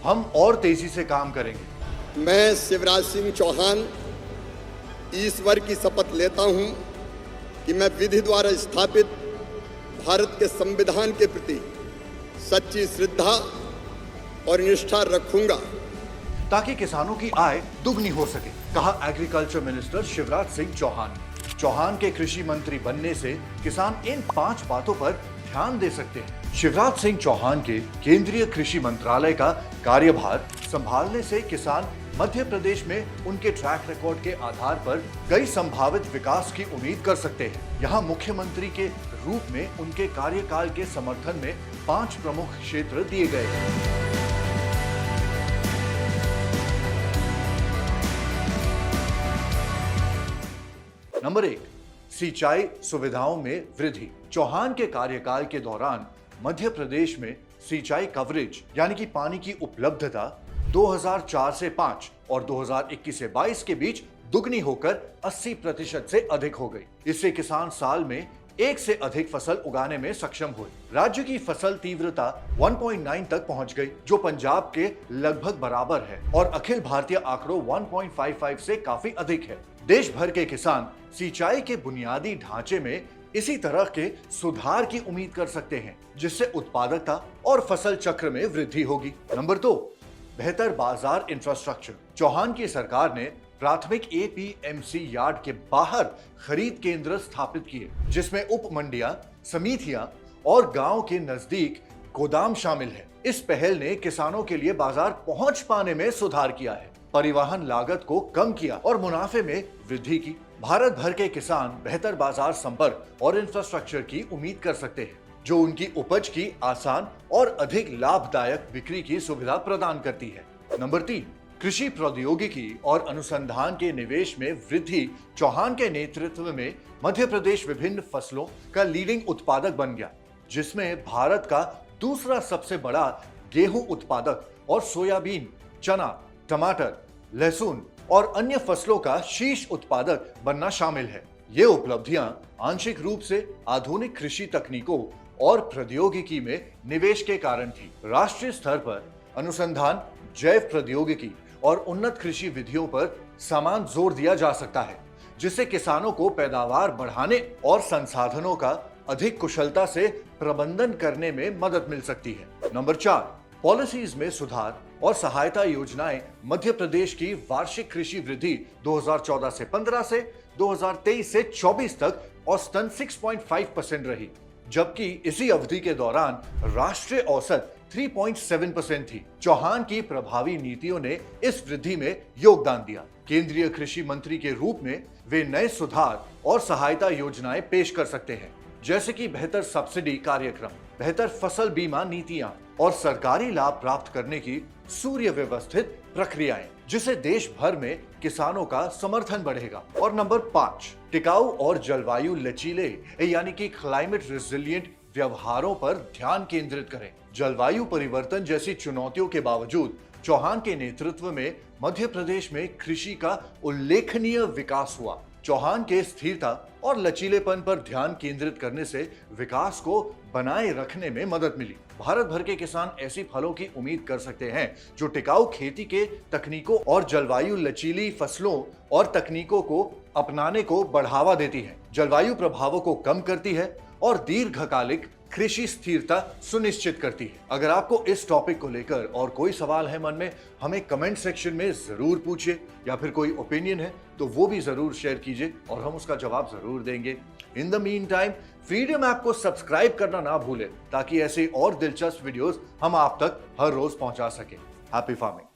हम और तेजी से काम करेंगे। मैं शिवराज सिंह चौहान ईश्वर की शपथ लेता हूं कि मैं विधि द्वारा स्थापित भारत के संविधान के प्रति सच्ची श्रद्धा और निष्ठा रखूंगा ताकि किसानों की आय दुगनी हो सके, कहा एग्रीकल्चर मिनिस्टर शिवराज सिंह चौहान। चौहान के कृषि मंत्री बनने से किसान इन 5 बातों पर ध्यान दे सकते हैं। शिवराज सिंह चौहान के केंद्रीय कृषि मंत्रालय का कार्यभार संभालने से किसान मध्य प्रदेश में उनके ट्रैक रिकॉर्ड के आधार पर कई संभावित विकास की उम्मीद कर सकते हैं। यहाँ मुख्यमंत्री के रूप में उनके कार्यकाल के समर्थन में 5 प्रमुख क्षेत्र दिए गए हैं। नंबर 1, सिंचाई सुविधाओं में वृद्धि। चौहान के कार्यकाल के दौरान मध्य प्रदेश में सिंचाई कवरेज यानी कि पानी की उपलब्धता 2004 से 5 और 2021 से 22 के बीच दुगनी होकर 80% से अधिक हो गई। इससे किसान साल में एक से अधिक फसल उगाने में सक्षम हुए। राज्य की फसल तीव्रता 1.9 तक पहुंच गई, जो पंजाब के लगभग बराबर है और अखिल भारतीय आंकड़ों 1.55 से काफी अधिक है। देश भर के किसान सिंचाई के बुनियादी ढांचे में इसी तरह के सुधार की उम्मीद कर सकते हैं, जिससे उत्पादकता और फसल चक्र में वृद्धि होगी। नंबर 2, बेहतर बाजार इंफ्रास्ट्रक्चर। चौहान की सरकार ने प्राथमिक एपीएमसी यार्ड के बाहर खरीद केंद्र स्थापित किए, जिसमें उप मंडियां, समितियां और गांव के नजदीक गोदाम शामिल है। इस पहल ने किसानों के लिए बाजार पहुंच पाने में सुधार किया है, परिवहन लागत को कम किया और मुनाफे में वृद्धि की। भारत भर के किसान बेहतर बाजार संपर्क और इंफ्रास्ट्रक्चर की उम्मीद कर सकते हैं, जो उनकी उपज की आसान और अधिक लाभदायक बिक्री की सुविधा प्रदान करती है। नंबर 3, कृषि प्रौद्योगिकी और अनुसंधान के निवेश में वृद्धि। चौहान के नेतृत्व में मध्य प्रदेश विभिन्न फसलों का लीडिंग उत्पादक बन गया, जिसमें भारत का दूसरा सबसे बड़ा गेहूं उत्पादक और सोयाबीन, चना, टमाटर, लहसुन और अन्य फसलों का शीर्ष उत्पादक बनना शामिल है। ये उपलब्धियां आंशिक रूप से आधुनिक कृषि तकनीकों और प्रौद्योगिकी में निवेश के कारण थी। राष्ट्रीय स्तर पर अनुसंधान, जैव प्रौद्योगिकी और उन्नत कृषि विधियों पर समान जोर दिया जा सकता है, जिससे किसानों को पैदावार बढ़ाने और संसाधनों का अधिक कुशलता से प्रबंधन करने में मदद मिल सकती है। नंबर 4, पॉलिसीज में सुधार और सहायता योजनाएं। मध्य प्रदेश की वार्षिक कृषि वृद्धि 2014 से 15 से 2023 से 24 तक औसतन 6.5% रही, जबकि इसी अवधि के दौरान राष्ट्रीय औसत 3.7% थी। चौहान की प्रभावी नीतियों ने इस वृद्धि में योगदान दिया। केंद्रीय कृषि मंत्री के रूप में वे नए सुधार और सहायता योजनाएं पेश कर सकते हैं, जैसे कि बेहतर सब्सिडी कार्यक्रम, बेहतर फसल बीमा नीतियां और सरकारी लाभ प्राप्त करने की सुव्यवस्थित प्रक्रियाएं, जिससे देश भर में किसानों का समर्थन बढ़ेगा। और नंबर 5, टिकाऊ और जलवायु लचीले यानी कि क्लाइमेट रेजिलिएंट व्यवहारों पर ध्यान केंद्रित करें। जलवायु परिवर्तन जैसी चुनौतियों के बावजूद चौहान के नेतृत्व में मध्य प्रदेश में कृषि का उल्लेखनीय विकास हुआ। चौहान के स्थिरता और लचीलेपन पर ध्यान केंद्रित करने से विकास को बनाए रखने में मदद मिली। भारत भर के किसान ऐसी फलों की उम्मीद कर सकते हैं जो टिकाऊ खेती के तकनीकों और जलवायु लचीली फसलों और तकनीकों को अपनाने को बढ़ावा देती है, जलवायु प्रभावों को कम करती है और दीर्घकालिक कृषि स्थिरता सुनिश्चित करती है। अगर आपको इस टॉपिक को लेकर और कोई सवाल है मन में, हमें कमेंट सेक्शन में जरूर पूछिए, या फिर कोई ओपिनियन है तो वो भी जरूर शेयर कीजिए और हम उसका जवाब जरूर देंगे। In the mean time freedom app को सब्सक्राइब करना ना भूलें, ताकि ऐसे और दिलचस्प वीडियोस हम आप तक हर रोज पहुंचा सके। Happy farming.